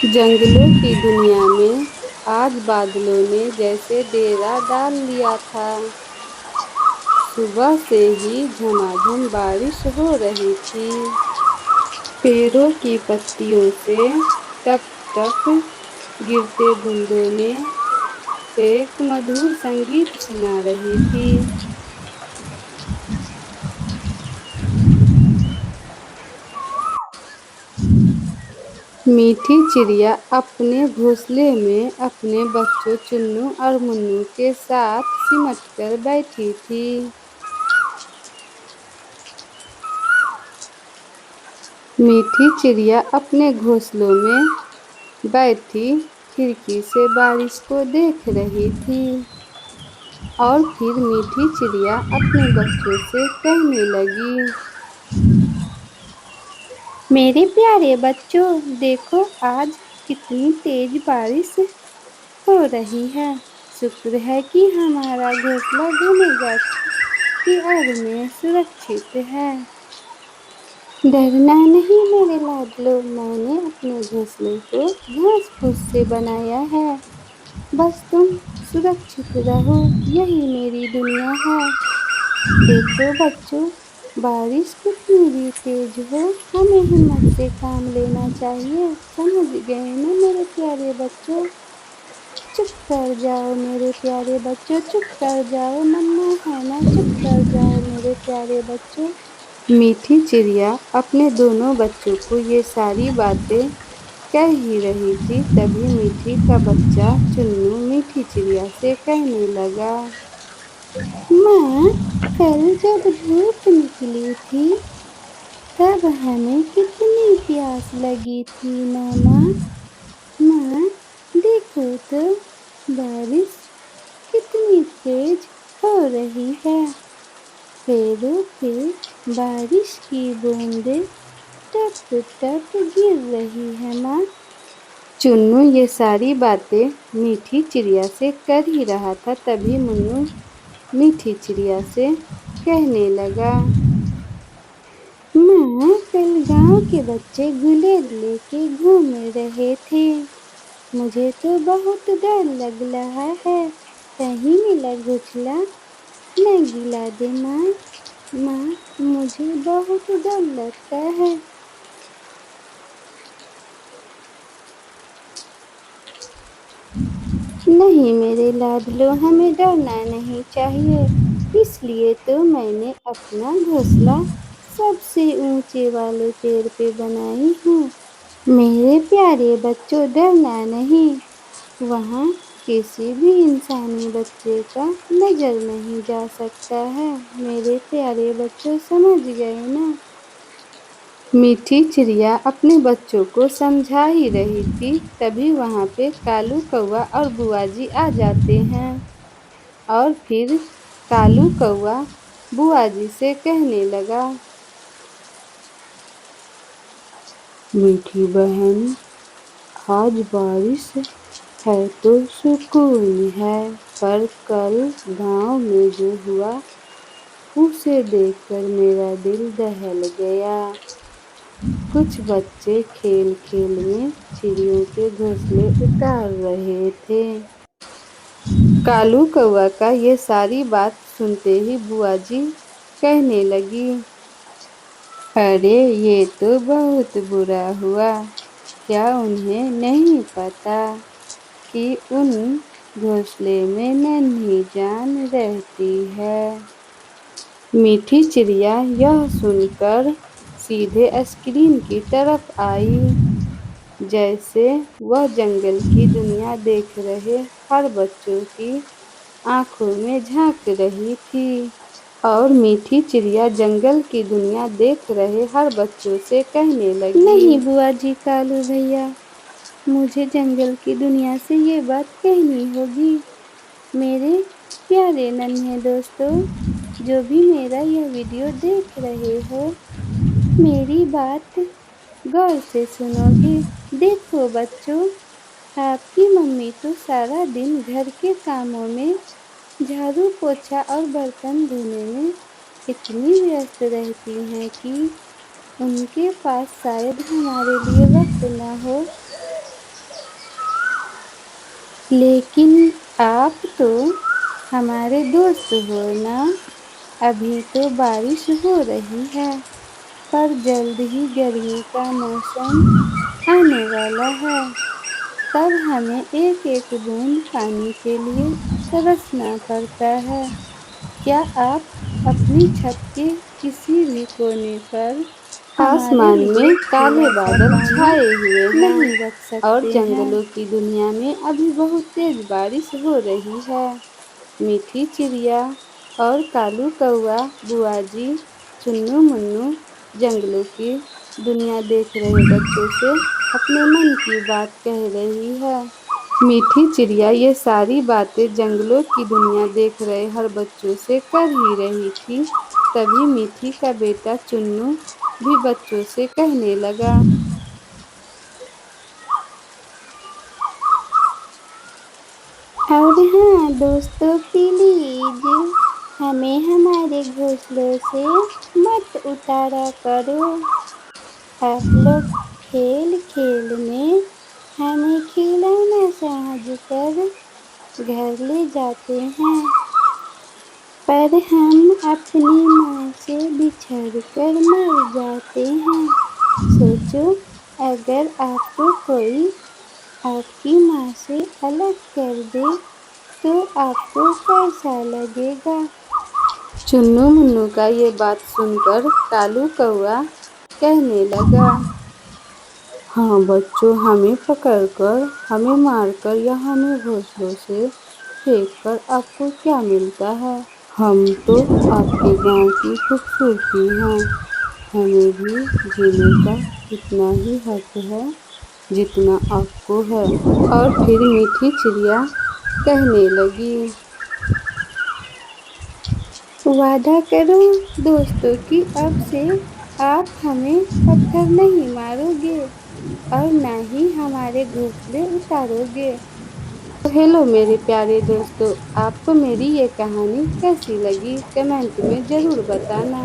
जंगलों की दुनिया में आज बादलों ने जैसे डेरा डाल लिया था। सुबह से ही झमाझम बारिश हो रही थी। पेड़ों की पत्तियों से टप टप गिरते बूंदों ने एक मधुर संगीत सुना रही थी। मीठी चिड़िया अपने घोंसले में अपने बच्चों चुन्नू और मुन्नू के साथ सिमट कर बैठी थी। मीठी चिड़िया अपने घोंसलों में बैठी खिड़की से बारिश को देख रही थी। और फिर मीठी चिड़िया अपने बच्चों से कहने लगी, मेरे प्यारे बच्चों, देखो आज कितनी तेज बारिश हो रही है। शुक्र है कि हमारा घोंसला भीनेगा कि आग में सुरक्षित है। डरना नहीं मेरे लाडलो, मैंने अपने घोंसले को घास फूस से बनाया है। बस तुम सुरक्षित रहो, यही मेरी दुनिया है। देखो बच्चों, बारिश कितनी भी तेज हो, हमें हिम्मत से काम लेना चाहिए। समझ गए ना मेरे प्यारे बच्चों? चुप कर जाओ मेरे प्यारे बच्चों, चुप कर जाओ, मन्ना है ना, चुप कर जाओ मेरे प्यारे बच्चों। मीठी चिड़िया अपने दोनों बच्चों को ये सारी बातें कह ही रही थी, तभी मीठी का बच्चा चुन्नू मीठी चिड़िया से कहने लगा, माँ, कल जब धूप निकली थी तब हमें कितनी प्यास लगी थी ना माँ। माँ, देखो तो बारिश कितनी तेज हो रही है। पेड़ों पे बारिश की बूंदें टप टप गिर रही है माँ। चुन्नू ये सारी बातें मीठी चिड़िया से कर ही रहा था, तभी मुन्नू मीठी चिड़िया से कहने लगा, माँ, कल गांव के बच्चे गुलेल लेके घूम रहे थे। मुझे तो बहुत डर लग रहा है, कहीं मेरा घोंसला न गिला दे माँ। माँ, मुझे बहुत डर लगता है। नहीं मेरे लाडलो, हमें डरना नहीं चाहिए, इसलिए तो मैंने अपना घोंसला सबसे ऊंचे वाले पेड़ पे बनाई हूँ। मेरे प्यारे बच्चों, डरना नहीं, वहाँ किसी भी इंसानी बच्चे का नजर नहीं जा सकता है। मेरे प्यारे बच्चों, समझ गए ना? मीठी चिड़िया अपने बच्चों को समझा ही रही थी, तभी वहाँ पे कालू कौआ और बुआ जी आ जाते हैं। और फिर कालू कौआ बुआ जी से कहने लगा, मीठी बहन, आज बारिश है तो सुकून है, पर कल गांव में जो हुआ उसे देखकर मेरा दिल दहल गया। कुछ बच्चे खेल खेल में चिड़ियों के घोंसले उतार रहे थे। कालू कौआ का ये सारी बात सुनते ही बुआ जी कहने लगी, अरे ये तो बहुत बुरा हुआ। क्या उन्हें नहीं पता कि उन घोंसले में नन्ही जान रहती है। मीठी चिड़िया यह सुनकर सीधे स्क्रीन की तरफ आई, जैसे वह जंगल की दुनिया देख रहे हर बच्चों की आंखों में झांक रही थी। और मीठी चिड़िया जंगल की दुनिया देख रहे हर बच्चों से कहने लगी, नहीं बुआ जी, कालू भैया, मुझे जंगल की दुनिया से ये बात कहनी होगी। मेरे प्यारे नन्हे दोस्तों, जो भी मेरा यह वीडियो देख रहे हो, मेरी बात गौर से सुनोगे। देखो बच्चों, आपकी मम्मी तो सारा दिन घर के कामों में, झाड़ू पोछा और बर्तन धोने में इतनी व्यस्त रहती हैं कि उनके पास शायद हमारे लिए वक्त न हो। لیکن آپ تو ہمارے دوست ہو نا؟ ابھی تو بارش ہو رہی ہے، پر جلد ہی گرمی کا موسم آنے والا ہے، تب ہمیں ایک ایک بوند پانی کے لیے ترسنا پڑتا ہے۔ کیا آپ اپنی چھت کے کسی بھی کونے پر ہمارے آسمان میں لیے کالے تھوڑا سا بادل پانی چھائے ہوئے ہیں نہیں رکھ اور سکتے ہیں؟ جنگلوں کی دنیا میں ابھی بہت تیز بارش ہو رہی ہے۔ میٹھی چڑیا اور کالو کوا بوا جی چنو منو جنگلوں کی دنیا دیکھ رہے بچوں سے اپنے من کی بات کہہ رہی ہے۔ میٹھی چڑیا یہ ساری باتیں جنگلوں کی دنیا دیکھ رہے ہر بچوں سے کر ہی رہی تھی، تبھی میٹھی کا بیٹا چنو بھی بچوں سے کہنے لگا۔ اور ہاں دوستو پلیز ہمیں ہمارے گھونسلوں سے مت اتارا کرو۔ آپ لوگ کھیل کھیل میں ہمیں کھلونا سمجھ کر گھر لے جاتے ہیں، پر ہم اپنی ماں سے بچھڑ کر مر جاتے ہیں۔ سوچو اگر آپ کو کوئی آپ کی ماں سے الگ کر دے تو آپ کو کیسا لگے گا؟ چنو منو کا یہ بات سن کر کالو کوا کہنے لگا، ہاں بچوں، ہمیں پکڑ کر، ہمیں مار کر یا ہمیں گھونسلوں سے پھینک کر آپ کو کیا ملتا ہے؟ ہم تو آپ کے گاؤں کی خوبصورتی ہیں، ہمیں بھی جینے کا اتنا ہی حق ہے جتنا آپ کو ہے۔ اور پھر میٹھی چڑیا کہنے لگی، وعدہ کرو دوستو کہ اب سے آپ ہمیں پتھر نہیں مارو گے اور نہ ہی ہمارے گھونسلے اتارو گے۔ ہیلو میرے پیارے دوستو، آپ کو میری یہ کہانی کیسی لگی کمنٹ میں ضرور بتانا۔